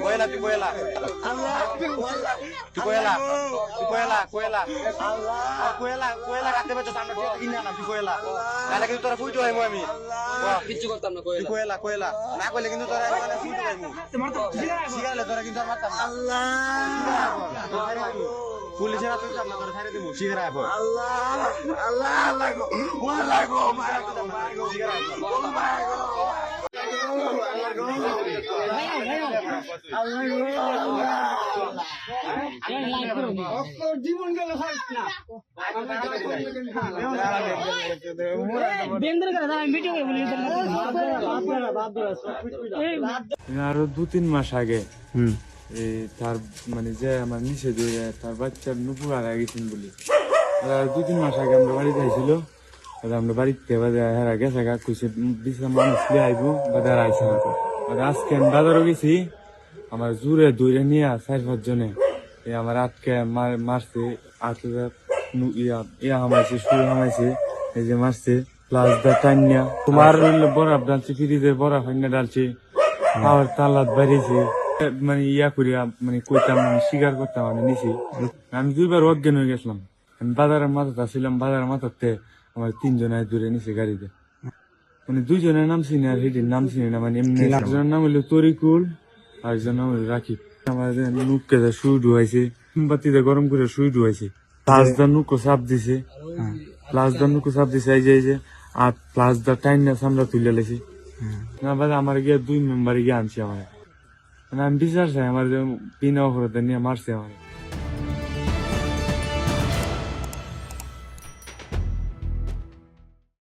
কয়লা কয়লা তুই কয়লা তুই কয়লা তুই কয়লা কয়লা কয়লা কয়লা রাখতে পারছো আমরা কিনে আনা তুই কয়লা তাহলে কিন্তু তোরা ফুইটো হইমু আমি কিচ্ছু করতাম না তুই কয়লা কয়লা না কইলে কিন্তু তোরা মানে ফুইটো হইমু শিখাইলে তোরা কিন্তু আর মারতাম না পুলিশেরা তুই সামনে তোরা ছাড়ে দিমু শিখে রাখো জীবন গেল আরো 2-3 মাস আগে তার মানে যে আমার নিচে তার বাচ্চার নুপুর হারা গেছেন বলি 2-3 মাস আগে আমরা বাড়িতে আইছিল আমরা বাড়িতে হেরা গেছে কইছে বিশ্রাম মানুষ আইবো বাজার আইসে না আজকে আমি বাজারও গেছি আমার জোরে দৌড়ে নিয়ে 4-5 জনে আমার আটকে মারছে ইয়া হামাইছে শুরু হামাইছে এই যে মারছে প্লাস দা টান্যা তোমার বরফ ডালছে ফ্রিজে বরফ হান্না ডালছে পাওয়ার তালাত বাড়িয়েছে মানে ইয়া করিয়া মানে কইতাম মানে স্বীকার করতাম আমি নিছি আমি 2বার অজ্ঞান হয়ে গেছিলাম আমি বাজারের মাথাতে ছিলাম বাজারের মাথাতে আমার 3 জন দূরে নিছে গাড়িতে মানে 2 জনের নাম চিনি আর হেটির নাম চিনি না মানে এমনি একজনের নাম হলো তরিকুল আর একজনের নাম হলো রাকিব আমার নুককে সুই ডুয়াইছে বাতিতে গরম করে সুই ডুয়াইছে প্লাস দা নুকো চাপ দিছে এই যে আর প্লাস দা টাইনা সামলা তুলে লেছি না বাদে আমার গিয়ে 2 মেম্বার গিয়ে আনছি আমার মানে আমি বিচার চাই আমার বিনা অপরাধে নিয়ে মারছে আমার